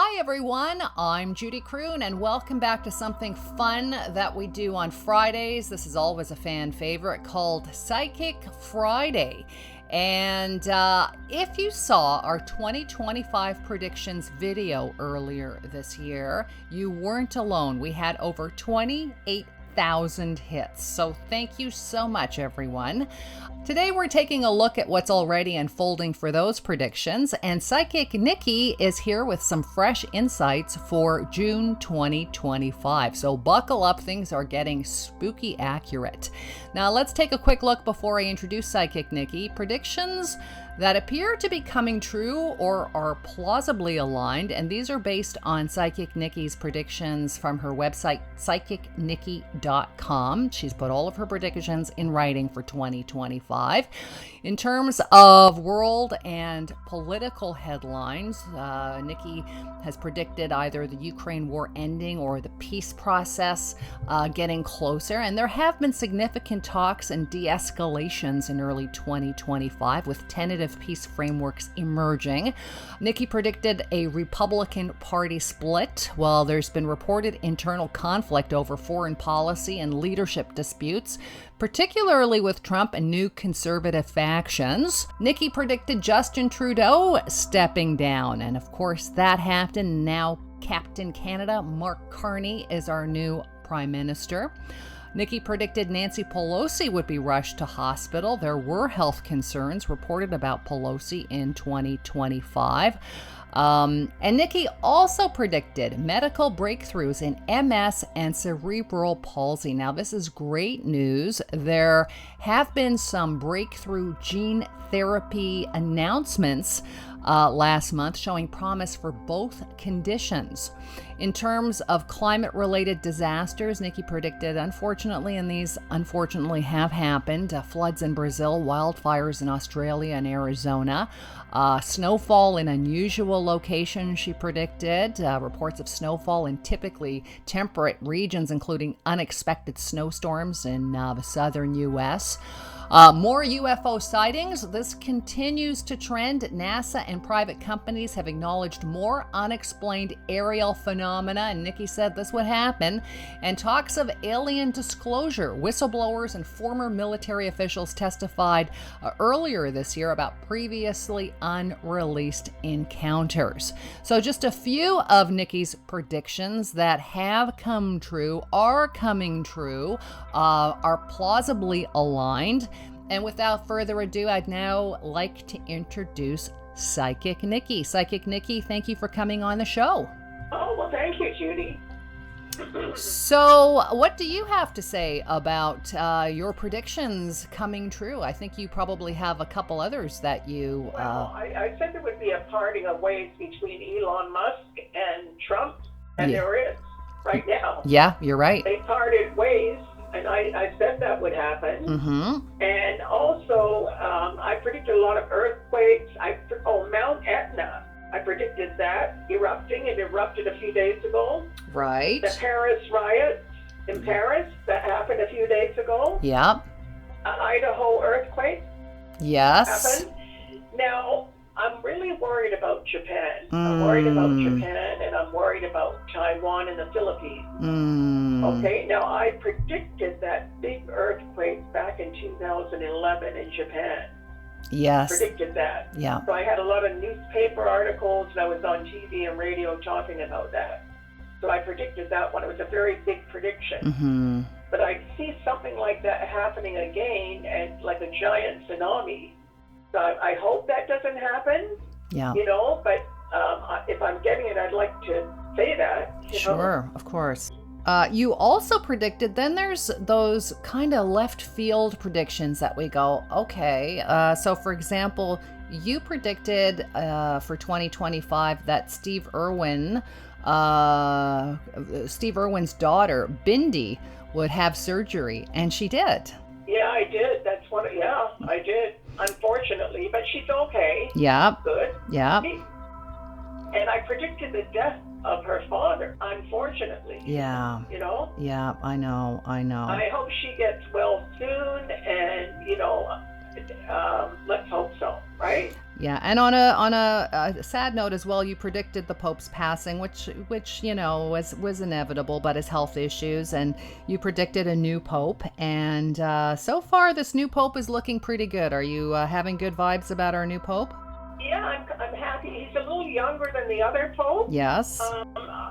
Hi everyone, I'm Judy Croon and welcome back to something fun that we do on Fridays. This is always a fan favorite called Psychic Friday. And if you saw our 2025 predictions video earlier this year, you weren't alone. We had over 28,000 hits. So thank you so much, everyone. Today we're taking a look at what's already unfolding for those predictions, and Psychic Nikki is here with some fresh insights for June 2025. So buckle up, things are getting spooky accurate. Now let's take a quick look before I introduce Psychic Nikki. Predictions that appear to be coming true or are plausibly aligned, and these are based on Psychic Nikki's predictions from her website, psychicnikki.com. She's put all of her predictions in writing for 2025. In terms of world and political headlines, Nikki has predicted either the Ukraine war ending or the peace process getting closer, and there have been significant talks and de-escalations in early 2025 with tentative peace frameworks emerging. Nikki predicted a Republican Party split, while there's been reported internal conflict over foreign policy and leadership disputes, particularly with Trump and new conservative factions. Nikki predicted Justin Trudeau stepping down, and of course that happened. Now Captain Canada Mark Carney is our new Prime Minister. Nikki predicted Nancy Pelosi would be rushed to hospital. There were health concerns reported about Pelosi in 2025. And Nikki also predicted medical breakthroughs in MS and cerebral palsy. Now, this is great news. There have been some breakthrough gene therapy announcements last month showing promise for both conditions. In terms of climate-related disasters, Nikki predicted, unfortunately, and these unfortunately have happened, floods in Brazil, wildfires in Australia and Arizona, snowfall in unusual locations, she predicted, reports of snowfall in typically temperate regions, including unexpected snowstorms in the southern U.S., more UFO sightings. This continues to trend. NASA and private companies have acknowledged more unexplained aerial phenomena, and Nikki said this would happen. And talks of alien disclosure. Whistleblowers and former military officials testified earlier this year about previously unreleased encounters. So just a few of Nikki's predictions that have come true, are coming true, are plausibly aligned. And without further ado, I'd now like to introduce Psychic Nikki. Psychic Nikki, thank you for coming on the show. Oh, well, thank you, Judy. So, what do you have to say about your predictions coming true? I think you probably have a couple others that you... Well, I said there would be a parting of ways between Elon Musk and Trump, and there is right now. Yeah, you're right. They parted ways. And I said that would happen. Mm-hmm. And also, I predicted a lot of earthquakes. Mount Etna. I predicted that erupting. It erupted a few days ago. Right. The Paris riots in Paris, that happened a few days ago. Yep. Idaho earthquake. Yes. Happened. Now, I'm really worried about Japan. I'm worried about Japan, and I'm worried about Taiwan and the Philippines. Okay, now I predicted that big earthquake back in 2011 in Japan. Yes. Predicted that. Yeah. So I had a lot of newspaper articles, and I was on TV and radio talking about that. So I predicted that one. It was a very big prediction. Mm-hmm. But I see something like that happening again, and like a giant tsunami. So I hope that doesn't happen. Yeah. But if I'm getting it, I'd like to say that. Sure, of course. You also predicted, then there's those kind of left field predictions that we go, okay. So for example, you predicted for 2025 that Steve Irwin's daughter, Bindi, would have surgery, and she did. Yeah, I did. I did. Unfortunately, but she's okay. Yeah. Good. Yeah. And I predicted the death of her father, unfortunately. Yeah. Yeah, I know. I hope she gets well soon, and let's hope so, right? Yeah, and on a sad note as well, you predicted the Pope's passing, which was inevitable, but his health issues, and you predicted a new Pope, and so far this new Pope is looking pretty good. Are you having good vibes about our new Pope? Yeah, I'm happy. He's a little younger than the other Pope. Yes.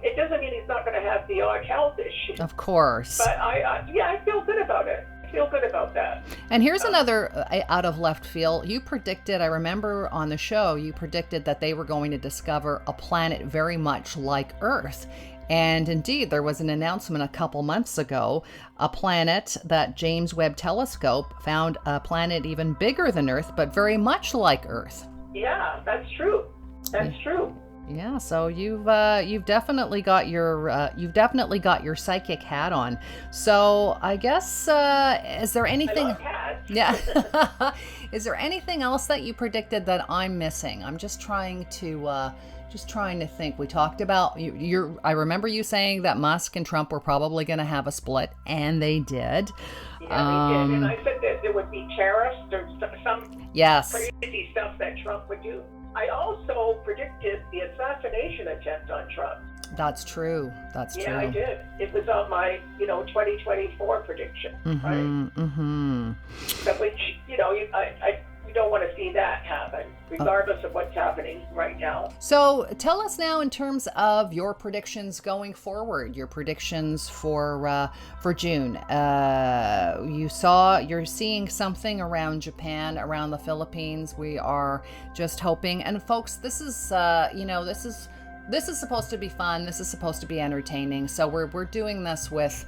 It doesn't mean he's not going to have the odd health issue. Of course. But I feel good about it. Feel good about that. And here's another out of left field. You predicted, I remember on the show, you predicted that they were going to discover a planet very much like Earth. And indeed, there was an announcement a couple months ago, a planet that James Webb Telescope found a planet even bigger than Earth, but very much like Earth. Yeah, that's true. That's true. Yeah, so you've definitely got your psychic hat on. So I guess is there anything? I love hats. Yeah. Is there anything else that you predicted that I'm missing? I'm just trying to think. We talked about I remember you saying that Musk and Trump were probably going to have a split, and they did. Yeah, they did. And I said that there would be tariffs or some yes. crazy stuff that Trump would do. I also predicted the assassination attempt on Trump. That's true. That's true. Yeah, I did. It was on my, 2024 prediction, right? Mm-hmm. But which, you don't want to see that happen, regardless of what's happening right now. So tell us now in terms of your predictions going forward, your predictions for June. You're seeing something around Japan, around the Philippines. We are just hoping. And folks, this is supposed to be fun. This is supposed to be entertaining. So we're doing this with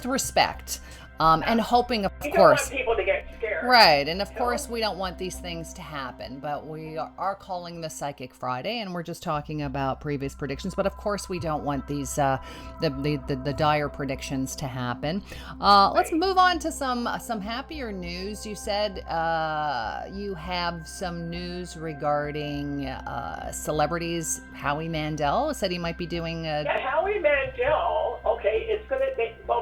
respect. And hoping, of course. You don't want people to get scared. Right. And of course, we don't want these things to happen, but we are calling this Psychic Friday, and we're just talking about previous predictions. But of course, we don't want these, the dire predictions to happen. Let's move on to some happier news. You said you have some news regarding celebrities. Howie Mandel said he might be doing Howie Mandel, okay, it's going to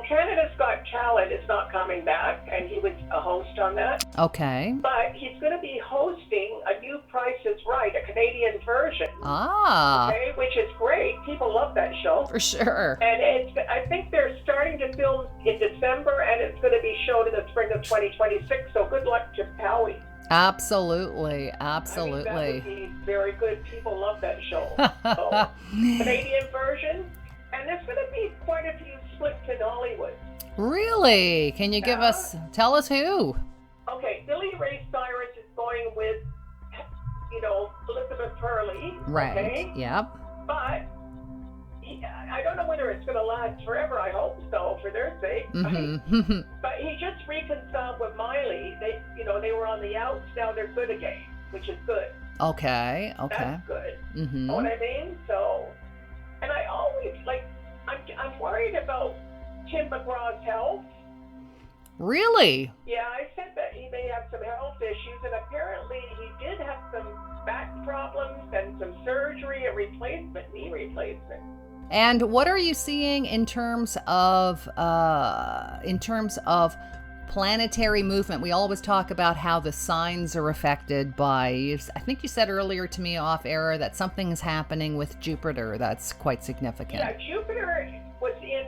Canada's Got Talent is not coming back, and he was a host on that. Okay. But he's going to be hosting a new Price is Right, a Canadian version. Okay, which is great. People love that show. For sure. And I think they're starting to film in December, and it's going to be shown in the spring of 2026, so good luck to Howie. Absolutely. I mean, that would be very good. People love that show. So, Canadian version. And there's going to be quite a few splits in Hollywood. Really? Can you tell us who? Okay, Billy Ray Cyrus is going with, Elizabeth Hurley. Right, okay? Yep. But I don't know whether it's going to last forever. I hope so, for their sake. Mm-hmm. But he just reconciled with Miley. They were on the outs, now they're good again, which is good. Okay. That's good. Mm-hmm. Know what I mean? So, and I always, I'm worried about Tim McGraw's health. Really? Yeah, I said that he may have some health issues, and apparently he did have some back problems and some surgery, knee replacement. And what are you seeing in terms of planetary movement? We always talk about how the signs are affected by, I think you said earlier to me off air that something is happening with Jupiter that's quite significant. Yeah, Jupiter was in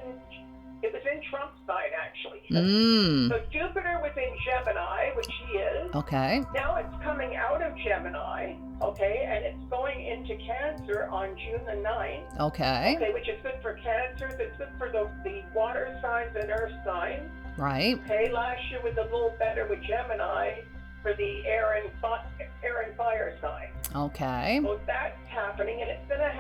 Trump's sign, actually. So Jupiter was in Gemini, which he is. Okay. Now it's coming out of Gemini, okay, and it's going into Cancer on June the 9th. Okay. Okay, which is good for Cancer. It's good for the water signs and earth signs. Right. Okay, last year was a little better with Gemini for the air and fire signs. Okay. So that's happening, and it's gonna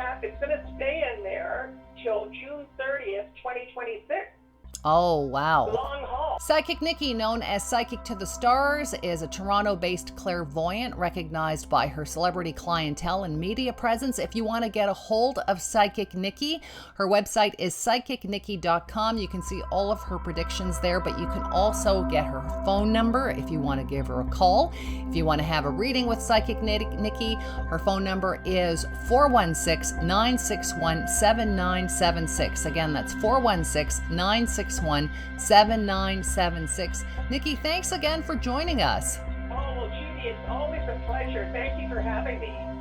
stay in there till June 30th, 2026. Oh, wow. Long haul. Psychic Nikki, known as Psychic to the Stars, is a Toronto-based clairvoyant recognized by her celebrity clientele and media presence. If you want to get a hold of Psychic Nikki, her website is psychicnikki.com. You can see all of her predictions there, but you can also get her phone number if you want to give her a call. If you want to have a reading with Psychic Nikki, her phone number is 416-961-7976. Again, that's 416-961-7976. Nikki, thanks again for joining us. Oh, well, Judy, Nikki, it's always a pleasure. Thank you for having me.